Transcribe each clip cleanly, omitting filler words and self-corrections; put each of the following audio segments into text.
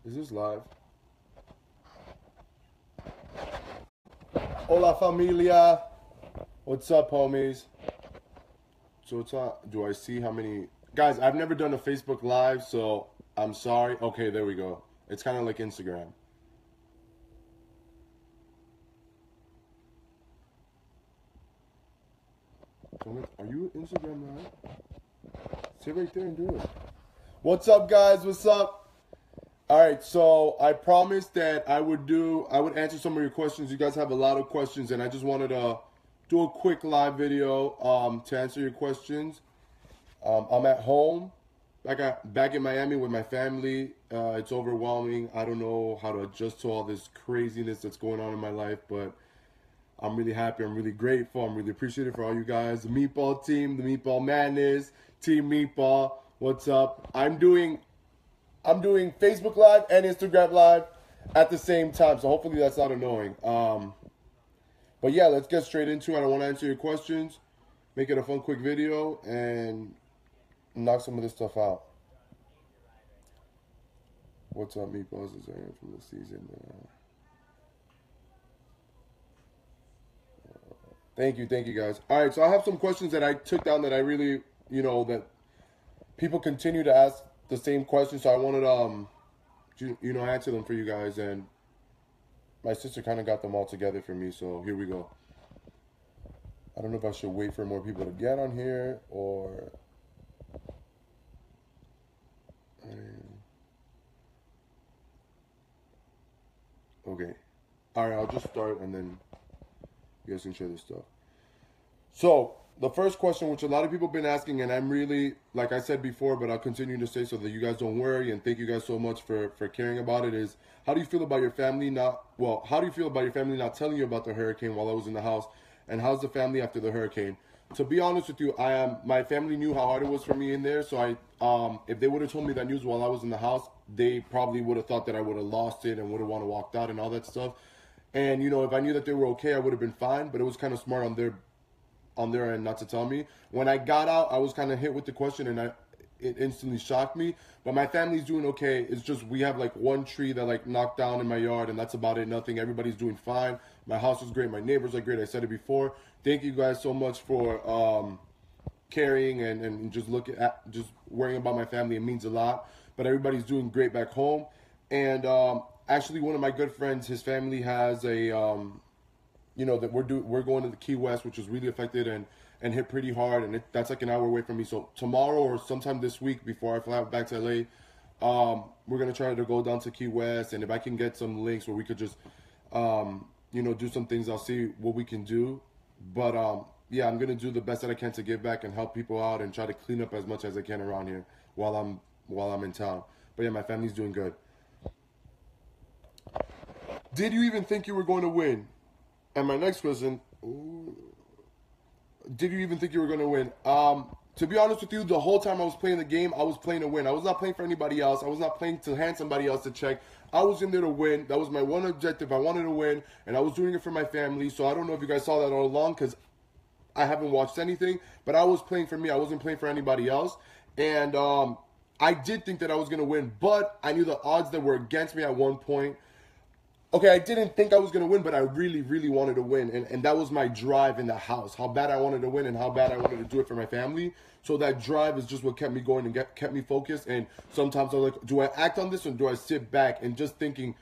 Is this live? Hola familia. What's up, homies? So it's do I see how many guys? I've never done a Facebook Live, so I'm sorry. Okay, there we go. It's kind of like Instagram. Are you Instagram Live? Sit right there and do it. What's up, guys? What's up? All right, so I promised that I would answer some of your questions. You guys have a lot of questions, and I just wanted to do a quick live video to answer your questions. I'm at home, back in Miami with my family. It's overwhelming. I don't know how to adjust to all this craziness that's going on in my life, but I'm really happy. I'm really grateful. I'm really appreciative for all you guys. The Meatball team, the Meatball Madness, Team Meatball. What's up? I'm doing Facebook Live and Instagram Live at the same time, so hopefully that's not annoying. But yeah, let's get straight into it. I want to answer your questions, make it a fun, quick video, and knock some of this stuff out. What's up, Meatballs? Is from the season? Thank you, guys. All right, so I have some questions that I took down that I really, that people continue to ask the same questions. So I wanted to, answer them for you guys, and my sister kind of got them all together for me. So here we go. I don't know if I should wait for more people to get on here or. Okay. All right, I'll just start and then you guys can share this stuff. So the first question, which a lot of people have been asking, and I'm really, like I said before, but I'll continue to say so that you guys don't worry, and thank you guys so much for caring about it, is how do you feel about your family not telling you about the hurricane while I was in the house, and how's the family after the hurricane? To be honest with you, my family knew how hard it was for me in there, so if they would have told me that news while I was in the house, they probably would have thought that I would have lost it and would have walked out and all that stuff. And, if I knew that they were okay, I would have been fine, but it was kind of smart on their end not to tell me. When I got out, I was kind of hit with the question, and it instantly shocked me. But my family's doing okay. It's just we have, one tree that, knocked down in my yard, and that's about it. Nothing. Everybody's doing fine. My house is great. My neighbors are great. I said it before. Thank you guys so much for caring and just just worrying about my family. It means a lot. But everybody's doing great back home. And actually, one of my good friends, his family has a, that we're going to the Key West, which was really affected and hit pretty hard, and that's like an hour away from me. So tomorrow or sometime this week before I fly back to LA, we're gonna try to go down to Key West, and if I can get some links where we could just, do some things, I'll see what we can do. But yeah, I'm gonna do the best that I can to give back and help people out and try to clean up as much as I can around here while I'm in town. But yeah, my family's doing good. Did you even think you were going to win? And my next question, did you even think you were going to win? To be honest with you, the whole time I was playing the game, I was playing to win. I was not playing for anybody else. I was not playing to hand somebody else a check. I was in there to win. That was my one objective. I wanted to win, and I was doing it for my family. So I don't know if you guys saw that all along because I haven't watched anything, but I was playing for me. I wasn't playing for anybody else. And I did think that I was going to win, but I knew the odds that were against me at one point. Okay, I didn't think I was going to win, but I really, really wanted to win. And that was my drive in the house, how bad I wanted to win and how bad I wanted to do it for my family. So that drive is just what kept me going and kept me focused. And sometimes I'm like, do I act on this or do I sit back and just thinking,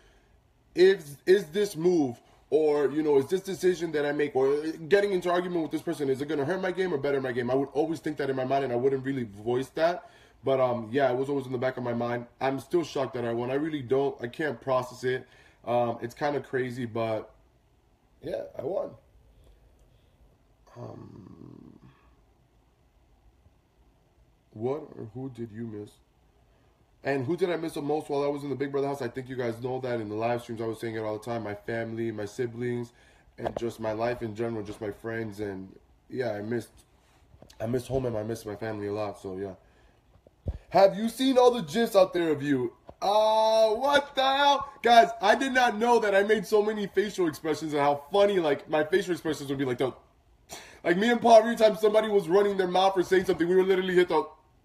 is this move or, is this decision that I make or getting into argument with this person, is it going to hurt my game or better my game? I would always think that in my mind and I wouldn't really voice that. But yeah, it was always in the back of my mind. I'm still shocked that I won. I really I can't process it. It's kind of crazy, but yeah, I won. What or who did you miss? And who did I miss the most while I was in the Big Brother house? I think you guys know that in the live streams. I was saying it all the time. My family, my siblings, and just my life in general, just my friends. And yeah, I missed home and I missed my family a lot. So yeah. Have you seen all the GIFs out there of you? What the hell? Guys, I did not know that I made so many facial expressions and how funny, my facial expressions would be like me and Paul, every time somebody was running their mouth or saying something, we would literally hit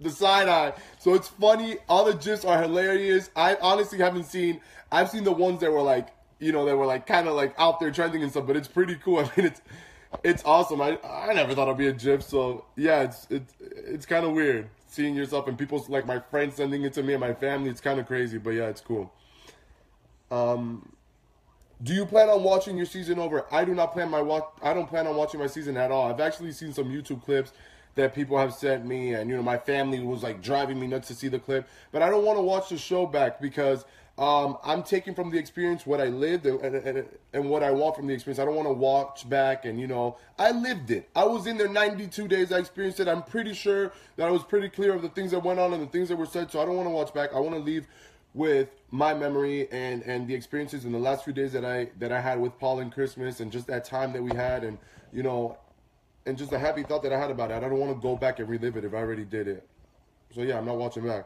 the side eye. So it's funny. All the gifs are hilarious. I honestly haven't seen. I've seen the ones that were like, you know, that were like kind of like out there trending and stuff. But it's pretty cool. I mean, it's awesome. I never thought I'd be a gif. So yeah, it's kind of weird seeing yourself and people's like my friends sending it to me and my family. It's kind of crazy, but yeah, it's cool. Do you plan on watching your season over? I do not plan I don't plan on watching my season at all. I've actually seen some YouTube clips that people have sent me, and you know, my family was like driving me nuts to see the clip. But I don't want to watch the show back because I'm taking from the experience what I lived and what I want from the experience. I don't want to watch back and, you know, I lived it. I was in there 92 days. I experienced it. I'm pretty sure that I was pretty clear of the things that went on and the things that were said. So I don't want to watch back. I want to leave with my memory and the experiences in the last few days that I had with Paul and Christmas and just that time that we had and, you know, and just the happy thought that I had about it. I don't want to go back and relive it if I already did it. So yeah, I'm not watching back.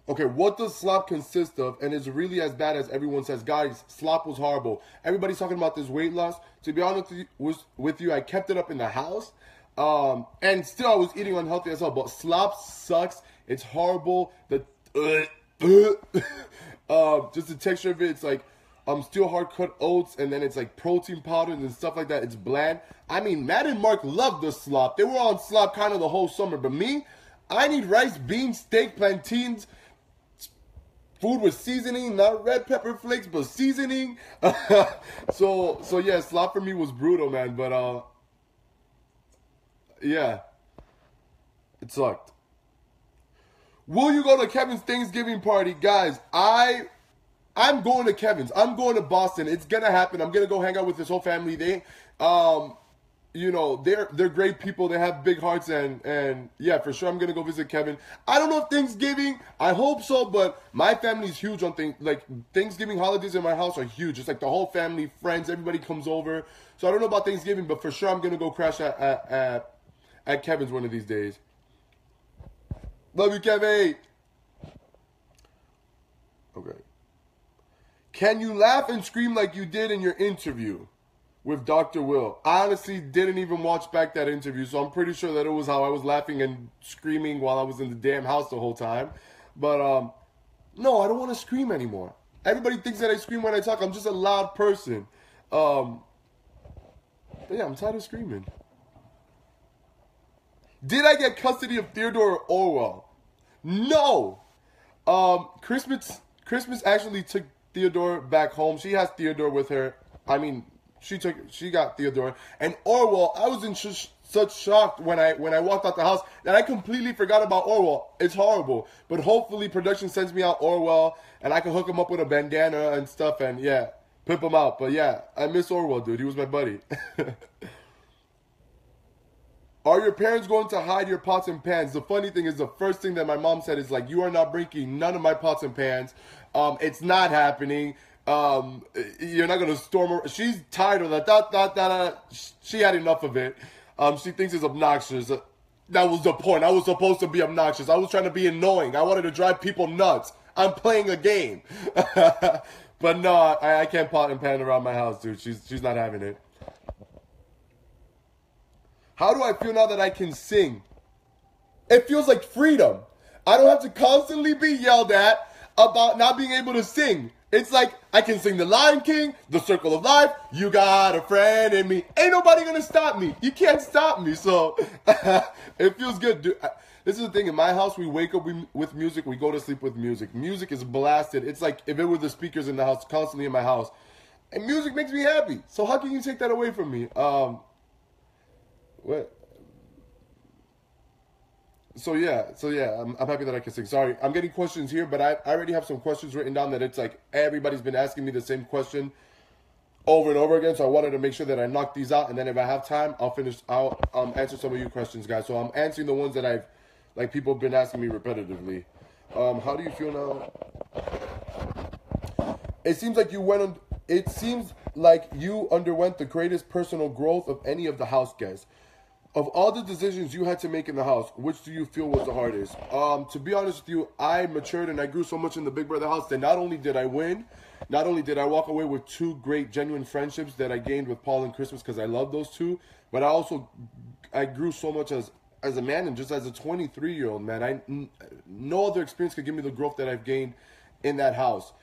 Okay, what does slop consist of? And is it really as bad as everyone says? Guys, slop was horrible. Everybody's talking about this weight loss. To be honest with you, I kept it up in the house. And still I was eating unhealthy as well. But slop sucks. It's horrible. Just the texture of it, it's like steel hard cut oats, and then it's like protein powders and stuff like that. It's bland. I mean, Matt and Mark loved the slop. They were on slop kind of the whole summer. But me, I need rice, beans, steak, plantains, food with seasoning, not red pepper flakes, but seasoning. So yeah, slop for me was brutal, man. But yeah, it sucked. Will you go to Kevin's Thanksgiving party? Guys, I'm going to Kevin's. I'm going to Boston. It's gonna happen. I'm gonna go hang out with his whole family. They you know, they're great people. They have big hearts, and yeah, for sure I'm gonna go visit Kevin. I don't know if Thanksgiving, I hope so, but my family's huge on Thanksgiving holidays in my house are huge. It's like the whole family, friends, everybody comes over. So I don't know about Thanksgiving, but for sure I'm gonna go crash at Kevin's one of these days. Love you, Kevin. Okay. Can you laugh and scream like you did in your interview with Dr. Will? I honestly didn't even watch back that interview, so I'm pretty sure that it was how I was laughing and screaming while I was in the damn house the whole time. But no, I don't want to scream anymore. Everybody thinks that I scream when I talk. I'm just a loud person. But yeah, I'm tired of screaming. Did I get custody of Theodore or Orwell? No. Christmas actually took Theodore back home. She has Theodore with her. I mean, she got Theodore. And Orwell, I was in such shock when I walked out the house that I completely forgot about Orwell. It's horrible. But hopefully production sends me out Orwell and I can hook him up with a bandana and stuff and yeah, pimp him out. But yeah, I miss Orwell, dude. He was my buddy. Are your parents going to hide your pots and pans? The funny thing is the first thing that my mom said is like, you are not bringing none of my pots and pans. It's not happening. You're not going to storm her. She's tired of that. She had enough of it. She thinks it's obnoxious. That was the point. I was supposed to be obnoxious. I was trying to be annoying. I wanted to drive people nuts. I'm playing a game. But no, I can't pot and pan around my house, dude. She's not having it. How do I feel now that I can sing? It feels like freedom. I don't have to constantly be yelled at about not being able to sing. It's like I can sing The Lion King, The Circle of Life, You Got a Friend in Me. Ain't nobody gonna stop me. You can't stop me. So it feels good, dude. This is the thing. In my house, we wake up with music. We go to sleep with music. Music is blasted. It's like if it were the speakers in the house, constantly in my house. And music makes me happy. So how can you take that away from me? What? So yeah, I'm happy that I can sing. Sorry, I'm getting questions here, but I already have some questions written down that it's like everybody's been asking me the same question over and over again. So I wanted to make sure that I knock these out, and then if I have time, I'll answer some of your questions, guys. So I'm answering the ones that people have been asking me repetitively. How do you feel now? It seems like you underwent the greatest personal growth of any of the house guests. Of all the decisions you had to make in the house, which do you feel was the hardest? To be honest with you, I matured and I grew so much in the Big Brother house that not only did I win, not only did I walk away with 2 great, genuine friendships that I gained with Paul and Christmas because I love those 2, but I grew so much as a man and just as a 23-year-old man. No other experience could give me the growth that I've gained in that house.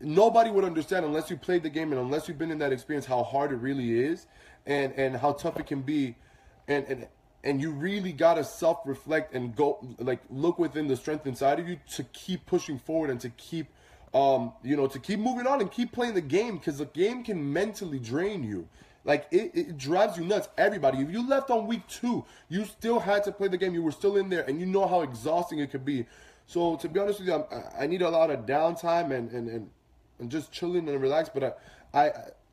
Nobody would understand unless you played the game and unless you've been in that experience how hard it really is and how tough it can be. And you really gotta self-reflect and go look within the strength inside of you to keep pushing forward and to keep to keep moving on and keep playing the game, because the game can mentally drain you. It drives you nuts. Everybody, if you left on week 2, you still had to play the game. You were still in there, and you know how exhausting it could be. So to be honest with you, I need a lot of downtime and just chilling and relax. But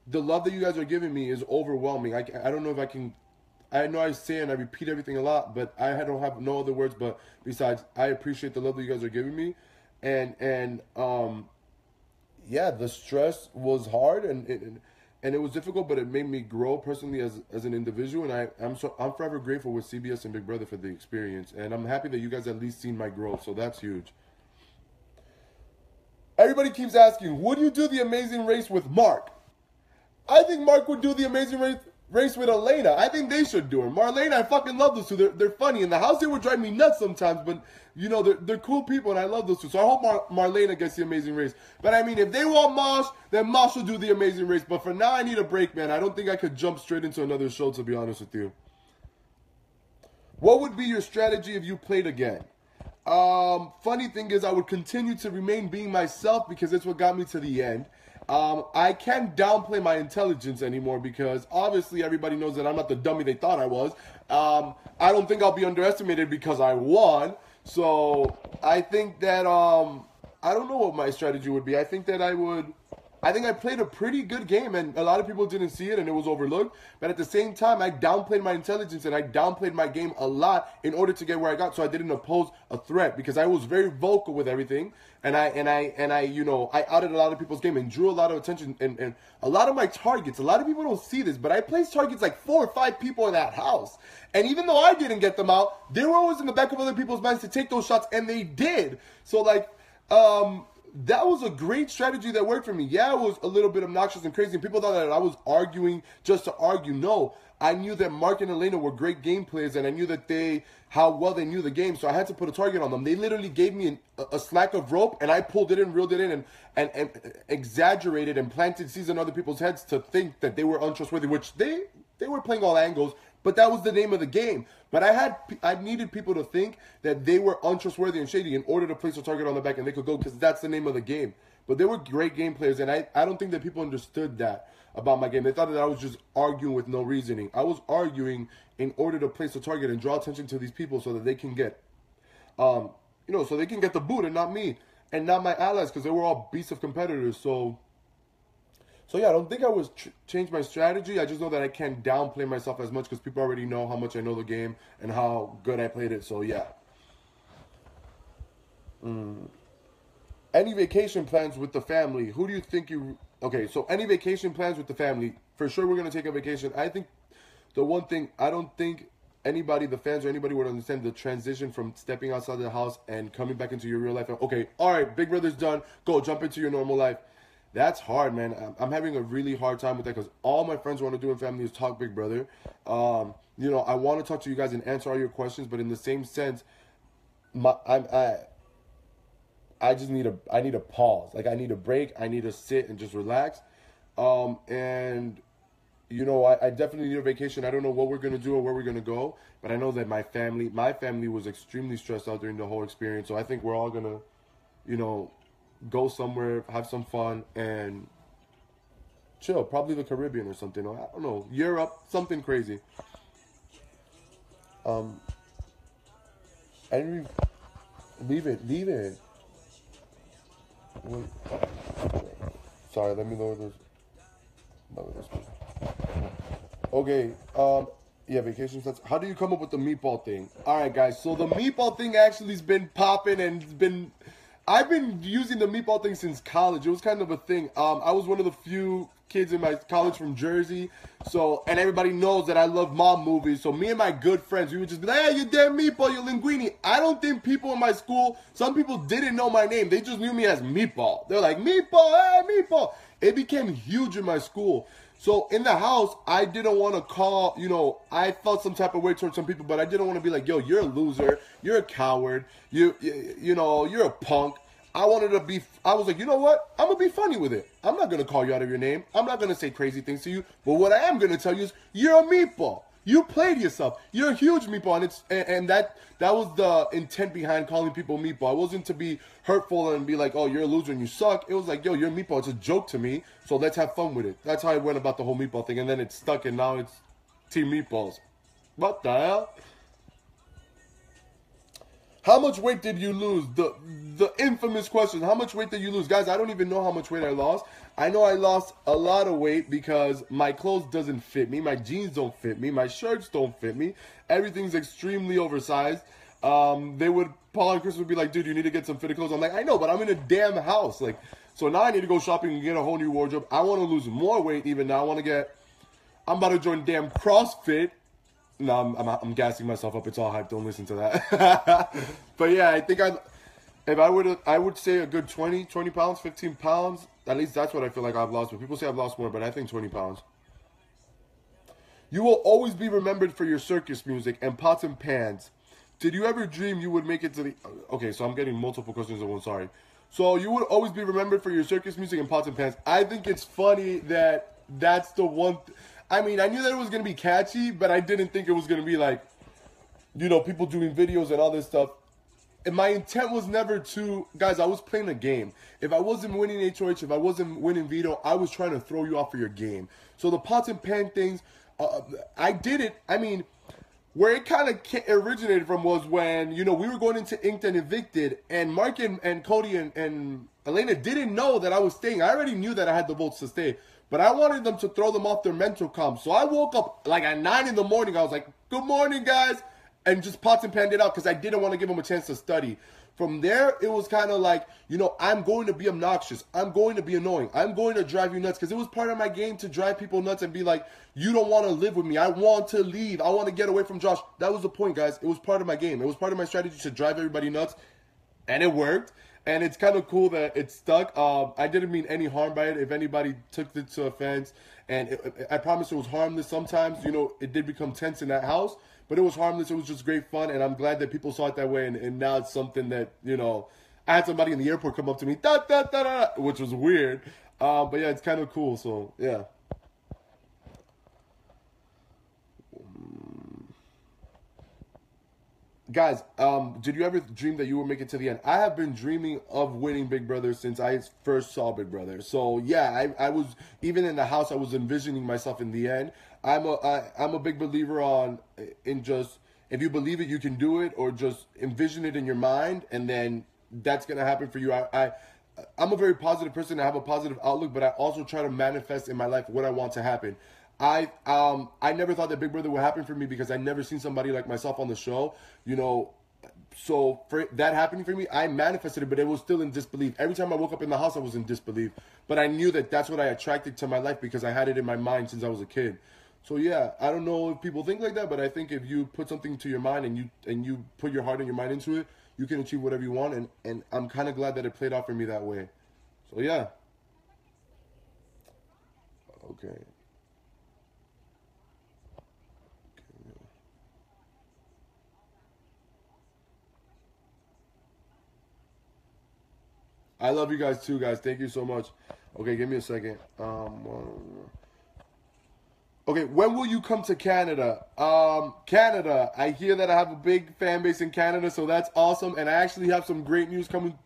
the love that you guys are giving me is overwhelming. I don't know if I can. I know I say and I repeat everything a lot, but I don't have no other words. But besides, I appreciate the love that you guys are giving me, and yeah, the stress was hard and it was difficult, but it made me grow personally as an individual, and I'm forever grateful with CBS and Big Brother for the experience, and I'm happy that you guys at least seen my growth, so that's huge. Everybody keeps asking, would you do the Amazing Race with Mark? I think Mark would do the Amazing Race with Elena. I think they should do it. Marlene, I fucking love those 2. They're funny. In the house, they would drive me nuts sometimes, but, they're cool people, and I love those 2. So I hope Marlena gets the Amazing Race. But, I mean, if they want Mosh, then Mosh will do the Amazing Race. But for now, I need a break, man. I don't think I could jump straight into another show, to be honest with you. What would be your strategy if you played again? Funny thing is, I would continue to remain being myself because it's what got me to the end. I can't downplay my intelligence anymore because obviously everybody knows that I'm not the dummy they thought I was. I don't think I'll be underestimated because I won. So I think that I don't know what my strategy would be. I think I played a pretty good game, and a lot of people didn't see it, and it was overlooked. But at the same time, I downplayed my intelligence, and I downplayed my game a lot in order to get where I got, so I didn't pose a threat because I was very vocal with everything, and I outed a lot of people's game and drew a lot of attention, and a lot of my targets. A lot of people don't see this, but I placed targets like 4 or 5 people in that house, and even though I didn't get them out, they were always in the back of other people's minds to take those shots, and they did. So that was a great strategy that worked for me. Yeah, it was a little bit obnoxious and crazy, and people thought that I was arguing just to argue. No, I knew that Mark and Elena were great game players, and I knew that how well they knew the game, so I had to put a target on them. They literally gave me a slack of rope, and I pulled it in, reeled it in, and exaggerated and planted seeds in other people's heads to think that they were untrustworthy, which they were playing all angles, but that was the name of the game. But I needed people to think that they were untrustworthy and shady in order to place a target on the back and they could go, because that's the name of the game. But they were great game players, and I don't think that people understood that about my game. They thought that I was just arguing with no reasoning. I was arguing in order to place a target and draw attention to these people so that they can get, so they can get the boot and not me and not my allies, because they were all beasts of competitors. So yeah, I don't think I would change my strategy. I just know that I can't downplay myself as much because people already know how much I know the game and how good I played it. So yeah. Any vacation plans with the family? Who do you think you... Okay, so any vacation plans with the family? For sure we're going to take a vacation. I think the one thing, I don't think anybody, the fans or anybody would understand the transition from stepping outside the house and coming back into your real life. Okay, all right, Big Brother's done. Go, jump into your normal life. That's hard, man. I'm having a really hard time with that because all my friends want to do in family is talk Big Brother. I want to talk to you guys and answer all your questions, but in the same sense, I need a pause. Like, I need a break. I need to sit and just relax. I definitely need a vacation. I don't know what we're going to do or where we're going to go, but I know that my family was extremely stressed out during the whole experience. So I think we're all going to, go somewhere, have some fun, and chill. Probably the Caribbean or something. I don't know. Europe, something crazy. And leave it. Wait. Sorry, let me lower this. Okay. Yeah, vacation sets. How do you come up with the meatball thing? All right, guys. So the meatball thing actually has been popping and I've been using the meatball thing since college. It was kind of a thing. I was one of the few kids in my college from Jersey. So, and everybody knows that I love mob movies. So me and my good friends, we would just be like, hey, you damn meatball, you linguine. I don't think people in my school, some people didn't know my name. They just knew me as Meatball. They're like, Meatball, hey, Meatball. It became huge in my school. So in the house, I didn't want to call, you know, I felt some type of way towards some people, but I didn't want to be like, yo, you're a loser. You're a coward. You know, you're a punk. I wanted to be, I was like, you know what? I'm going to be funny with it. I'm not going to call you out of your name. I'm not going to say crazy things to you. But what I am going to tell you is you're a meatball. You played yourself. You're a huge meatball. And that was the intent behind calling people meatball. It wasn't to be hurtful and be like, oh, you're a loser and you suck. It was like, yo, you're a meatball. It's a joke to me. So let's have fun with it. That's how I went about the whole meatball thing. And then it stuck and now it's Team Meatballs. What the hell? How much weight did you lose? The infamous question. How much weight did you lose? Guys, I don't even know how much weight I lost. I know I lost a lot of weight because my clothes doesn't fit me. My jeans don't fit me. My shirts don't fit me. Everything's extremely oversized. Paul and Chris would be like, dude, you need to get some fitted clothes. I'm like, I know, but I'm in a damn house. Like, so now I need to go shopping and get a whole new wardrobe. I want to lose more weight even now. I'm about to join damn CrossFit. No, I'm gassing myself up. It's all hype. Don't listen to that. But yeah, I think I would say a good 20 pounds, 15 pounds. At least that's what I feel like I've lost. But people say I've lost more, but I think 20 pounds. You will always be remembered for your circus music and pots and pans. Did you ever dream you would make it to the... Okay, so I'm getting multiple questions at once. Sorry. So you would always be remembered for your circus music and pots and pans. I think it's funny that that's the one... I mean, I knew that it was going to be catchy, but I didn't think it was going to be like, you know, people doing videos and all this stuff. And my intent was never to, guys, I was playing a game. If I wasn't winning HOH, if I wasn't winning veto, I was trying to throw you off of your game. So the pots and pan things, I did it. I mean, where it kind of originated from was when, you know, we were going into Inked and Evicted, and Mark and Cody and Elena didn't know that I was staying. I already knew that I had the votes to stay. But I wanted them to throw them off their mental comp. So I woke up like at 9 in the morning. I was like, good morning, guys. And just pots and panned it out because I didn't want to give them a chance to study. From there, it was kind of like, you know, I'm going to be obnoxious. I'm going to be annoying. I'm going to drive you nuts because it was part of my game to drive people nuts and be like, you don't want to live with me. I want to leave. I want to get away from Josh. That was the point, guys. It was part of my game. It was part of my strategy to drive everybody nuts. And it worked. And it's kind of cool that it stuck. I didn't mean any harm by it. If anybody took it to offense, and I promise it was harmless. Sometimes, you know, it did become tense in that house, but it was harmless. It was just great fun, and I'm glad that people saw it that way. And now it's something that, you know, I had somebody in the airport come up to me, da, da, da, da, which was weird. But yeah, it's kind of cool. So yeah. Guys, did you ever dream that you would make it to the end? I have been dreaming of winning Big Brother since I first saw Big Brother. So yeah, I was, even in the house, I was envisioning myself in the end. I'm a big believer in just, if you believe it, you can do it, or just envision it in your mind, and then that's gonna happen for you. I'm a very positive person. I have a positive outlook, but I also try to manifest in my life what I want to happen. I never thought that Big Brother would happen for me because I never seen somebody like myself on the show, you know. So for that happening for me, I manifested it, but it was still in disbelief. Every time I woke up in the house, I was in disbelief. But I knew that that's what I attracted to my life because I had it in my mind since I was a kid. So yeah, I don't know if people think like that, but I think if you put something to your mind and you put your heart and your mind into it, you can achieve whatever you want. And I'm kind of glad that it played out for me that way. So yeah. Okay. I love you guys too, guys. Thank you so much. Okay, give me a second. Okay, when will you come to Canada? Canada, I hear that I have a big fan base in Canada, so that's awesome. And I actually have some great news coming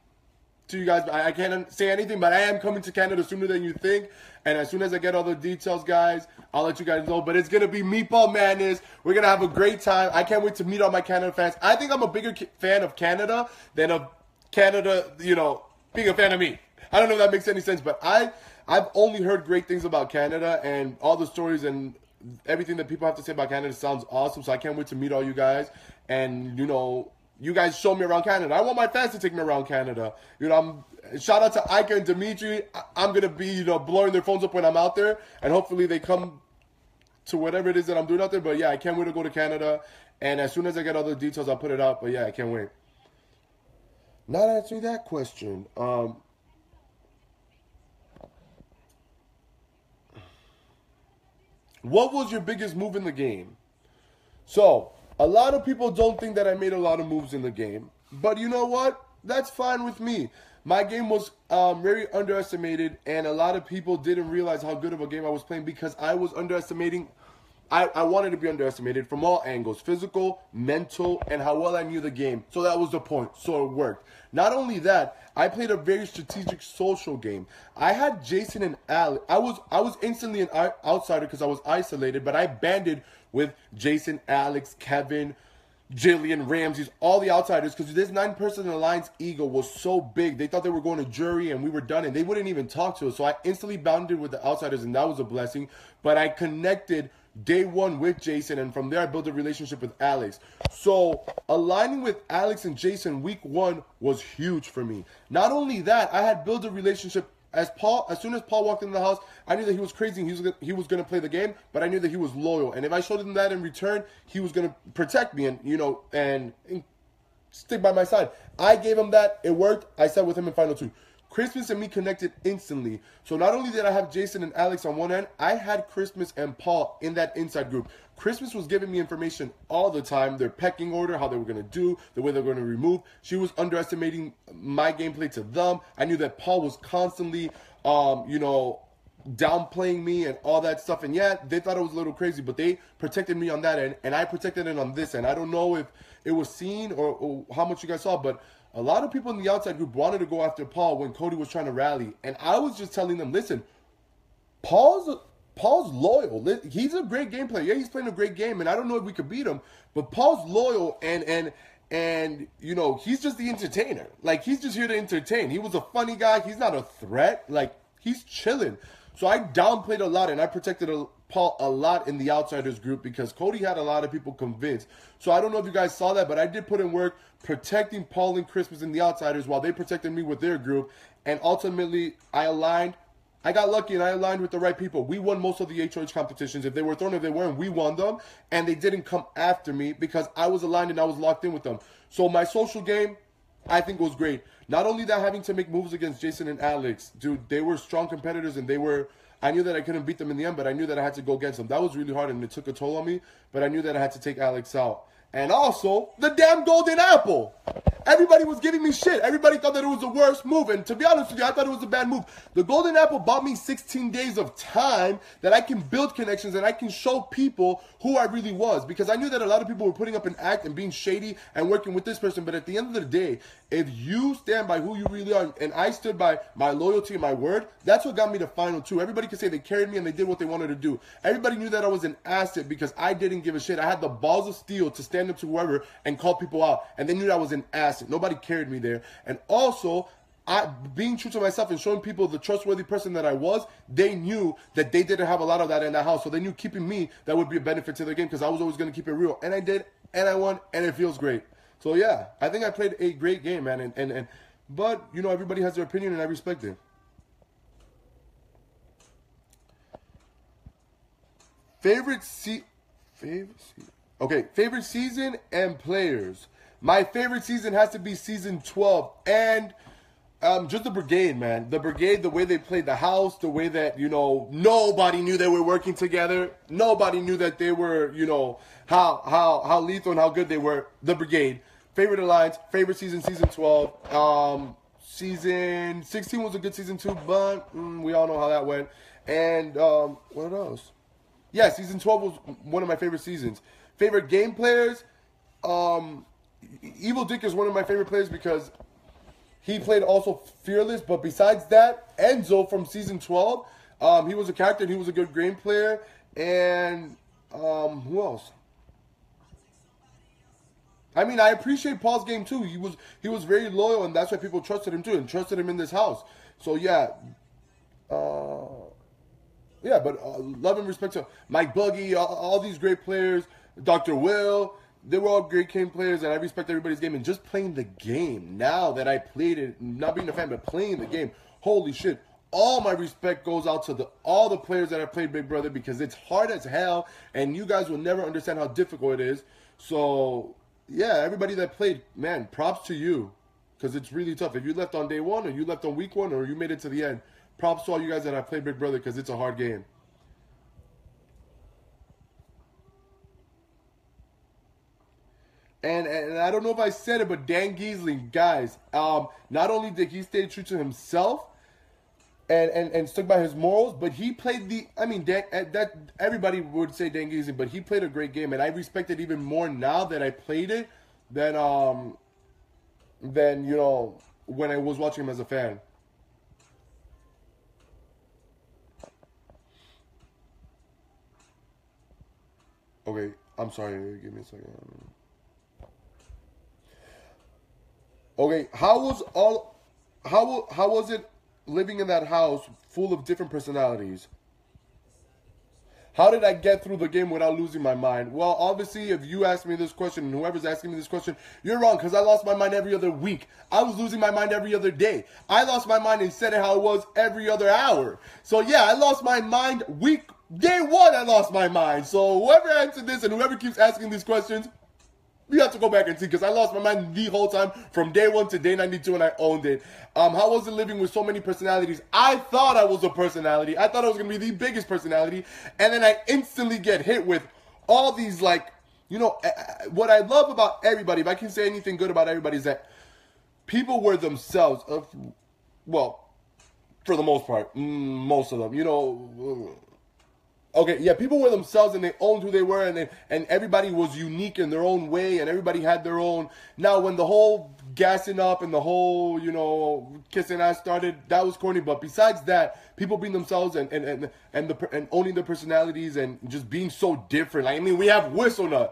to you guys. I can't say anything, but I am coming to Canada sooner than you think. And as soon as I get all the details, guys, I'll let you guys know. But it's going to be Meatball Madness. We're going to have a great time. I can't wait to meet all my Canada fans. I think I'm a bigger fan of Canada than of Canada, you know, being a fan of me. I don't know if that makes any sense, but I've only heard great things about Canada, and all the stories and everything that people have to say about Canada sounds awesome. So I can't wait to meet all you guys and, you know, you guys show me around Canada. I want my fans to take me around Canada. You know, shout out to Ika and Dimitri. I'm gonna be, you know, blowing their phones up when I'm out there, and hopefully they come to whatever it is that I'm doing out there. But yeah, I can't wait to go to Canada. And as soon as I get all the details, I'll put it out. But yeah, I can't wait. Not answering that question. What was your biggest move in the game? So, a lot of people don't think that I made a lot of moves in the game. But you know what? That's fine with me. My game was very underestimated, and a lot of people didn't realize how good of a game I was playing because I was underestimating. I wanted to be underestimated from all angles, physical, mental, and how well I knew the game. So that was the point. So it worked. Not only that, I played a very strategic social game. I had Jason and Alex. I was instantly an outsider because I was isolated, but I banded with Jason, Alex, Kevin, Jillian, Ramses, all the outsiders, because this 9-person alliance ego was so big. They thought they were going to jury and we were done, and they wouldn't even talk to us. So I instantly bounded with the outsiders, and that was a blessing. But I connected day one with Jason, and from there I built a relationship with Alex. So aligning with Alex and Jason week one was huge for me. Not only that, I had built a relationship. As soon as Paul walked into the house, I knew that he was crazy and he was going to play the game, but I knew that he was loyal. And if I showed him that in return, he was going to protect me and, you know, and stick by my side. I gave him that. It worked. I sat with him in final two. Christmas and me connected instantly. So not only did I have Jason and Alex on one end, I had Christmas and Paul in that inside group. Christmas was giving me information all the time, their pecking order, how they were going to do, the way they were going to remove. She was underestimating my gameplay to them. I knew that Paul was constantly, you know, downplaying me and all that stuff. And yeah, they thought it was a little crazy, but they protected me on that end, and I protected it on this end. I don't know if it was seen or how much you guys saw, but a lot of people in the outside group wanted to go after Paul when Cody was trying to rally. And I was just telling them, listen, Paul's loyal. He's a great game player. Yeah, he's playing a great game, and I don't know if we could beat him, but Paul's loyal, and you know, he's just the entertainer. Like, he's just here to entertain. He was a funny guy. He's not a threat. Like, he's chilling. So I downplayed a lot, and I protected Paul a lot in the outsiders group because Cody had a lot of people convinced. So I don't know if you guys saw that, but I did put in work protecting Paul and Christmas in the outsiders while they protected me with their group. And ultimately, I aligned. I got lucky and I aligned with the right people. We won most of the HOH competitions. If they were thrown, if they weren't, we won them. And they didn't come after me because I was aligned and I was locked in with them. So my social game, I think, was great. Not only that, having to make moves against Jason and Alex. Dude, they were strong competitors, and I knew that I couldn't beat them in the end, but I knew that I had to go against them. That was really hard, and it took a toll on me, but I knew that I had to take Alex out. And also, the damn golden apple. Everybody was giving me shit. Everybody thought that it was the worst move. And to be honest with you, I thought it was a bad move. The golden apple bought me 16 days of time that I can build connections and I can show people who I really was. Because I knew that a lot of people were putting up an act and being shady and working with this person. But at the end of the day, if you stand by who you really are, and I stood by my loyalty and my word, that's what got me to final two. Everybody could say they carried me and they did what they wanted to do. Everybody knew that I was an asset because I didn't give a shit. I had the balls of steel to stand up to whoever and call people out. And they knew that I was an asset. Nobody carried me there. And also, being true to myself and showing people the trustworthy person that I was, they knew that they didn't have a lot of that in that house. So they knew keeping me, that would be a benefit to the game because I was always going to keep it real. And I did, and I won, and it feels great. So yeah, I think I played a great game, man. But, you know, everybody has their opinion, and I respect it. Favorite season and players. My favorite season has to be season 12, and just the brigade, man. The brigade, the way they played the house, the way that, you know, nobody knew they were working together. Nobody knew that they were, you know, how lethal and how good they were. The brigade. Favorite alliance, favorite season, season 12. Season 16 was a good season too, but we all know how that went. And what else? Yeah, season 12 was one of my favorite seasons. Favorite game players, Evil Dick is one of my favorite players because he played also fearless. But besides that, Enzo from season 12, he was a character and he was a good game player. And who else? I mean, I appreciate Paul's game too. He was very loyal, and that's why people trusted him too, and trusted him in this house. So yeah, but love and respect to Mike Buggy, all these great players, Dr. Will, they were all great game players, and I respect everybody's game. And just playing the game, now that I played it, not being a fan, but playing the game, holy shit. All my respect goes out to all the players that I played Big Brother, because it's hard as hell, and you guys will never understand how difficult it is. So, yeah, everybody that played, man, props to you, because it's really tough. If you left on day one, or you left on week one, or you made it to the end, props to all you guys that have played Big Brother, because it's a hard game. And I don't know if I said it, but Dan Giesling, guys, not only did he stay true to himself and stuck by his morals, but he played that everybody would say Dan Giesling, but he played a great game, and I respect it even more now that I played it than you know, when I was watching him as a fan. Okay, I'm sorry, give me a second. Okay, how was it living in that house full of different personalities? How did I get through the game without losing my mind? Well, obviously, if you ask me this question, and whoever's asking me this question, you're wrong, because I lost my mind every other week. I was losing my mind every other day. I lost my mind and said it how it was every other hour. So yeah, I lost my mind day one, I lost my mind. So whoever answered this and whoever keeps asking these questions, you have to go back and see, because I lost my mind the whole time from day 1 to day 92, and I owned it. How was it living with so many personalities? I thought I was a personality. I thought I was going to be the biggest personality. And then I instantly get hit with all these, like, you know, what I love about everybody, if I can say anything good about everybody, is that people were themselves. Well, for the most part, most of them, you know. Okay, yeah, people were themselves, and they owned who they were, and everybody was unique in their own way, and everybody had their own. Now, when the whole gassing up and the whole, you know, kissing ass started, that was corny. But besides that, people being themselves and owning their personalities and just being so different. Like, I mean, we have Whistlenut.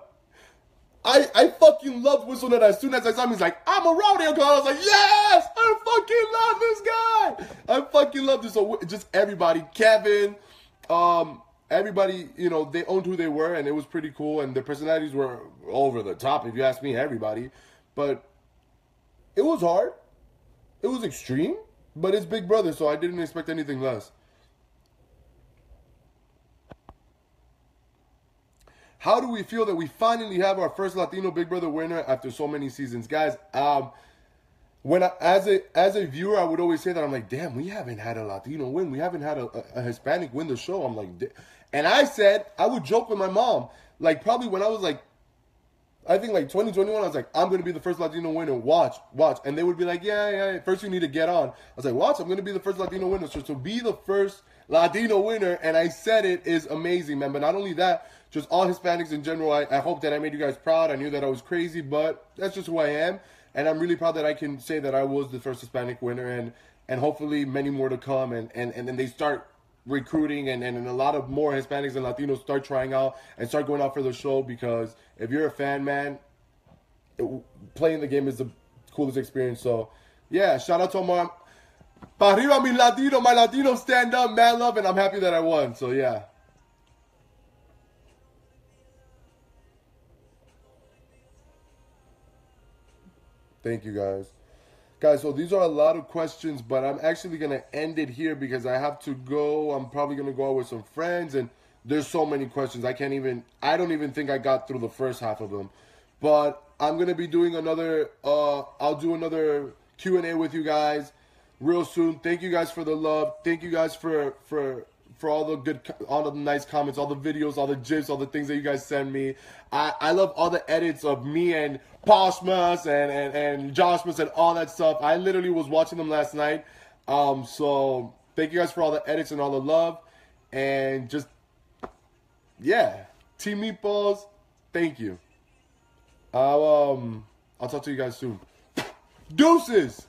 I fucking loved Whistlenut. As soon as I saw him, he's like, I'm a rodeo girl. I was like, yes, I fucking love this guy. I fucking love this. So just everybody, Kevin, everybody, you know, they owned who they were, and it was pretty cool, and their personalities were over the top, if you ask me, everybody. But it was hard. It was extreme, but it's Big Brother, so I didn't expect anything less. How do we feel that we finally have our first Latino Big Brother winner after so many seasons? Guys, as a viewer, I would always say that. I'm like, damn, we haven't had a Latino win. We haven't had a Hispanic win the show. I'm like, and I said, I would joke with my mom, like, probably when I was like, I think like 2021, I was like, I'm going to be the first Latino winner. Watch. And they would be like, yeah, first you need to get on. I was like, watch, I'm going to be the first Latino winner. So to be the first Latino winner, and I said it, is amazing, man. But not only that, just all Hispanics in general, I hope that I made you guys proud. I knew that I was crazy, but that's just who I am. And I'm really proud that I can say that I was the first Hispanic winner, and hopefully many more to come. And then they start recruiting, and a lot of more Hispanics and Latinos start trying out and start going out for the show, because if you're a fan, man, playing the game is the coolest experience. So, yeah, shout out to my Pa arriba mi Latino, my Latino stand up, man love, and I'm happy that I won. So, yeah. Thank you, guys. Guys, so these are a lot of questions, but I'm actually going to end it here because I have to go. I'm probably going to go out with some friends, and there's so many questions. I don't even think I got through the first half of them. But I'm going to be doing I'll do another Q&A with you guys real soon. Thank you guys for the love. Thank you guys for all the nice comments, all the videos, all the gifs, all the things that you guys send me. I love all the edits of me and Poshmas and Joshmas and all that stuff. I literally was watching them last night. So thank you guys for all the edits and all the love. And just, yeah, Team Meatballs, thank you. I'll talk to you guys soon. Deuces!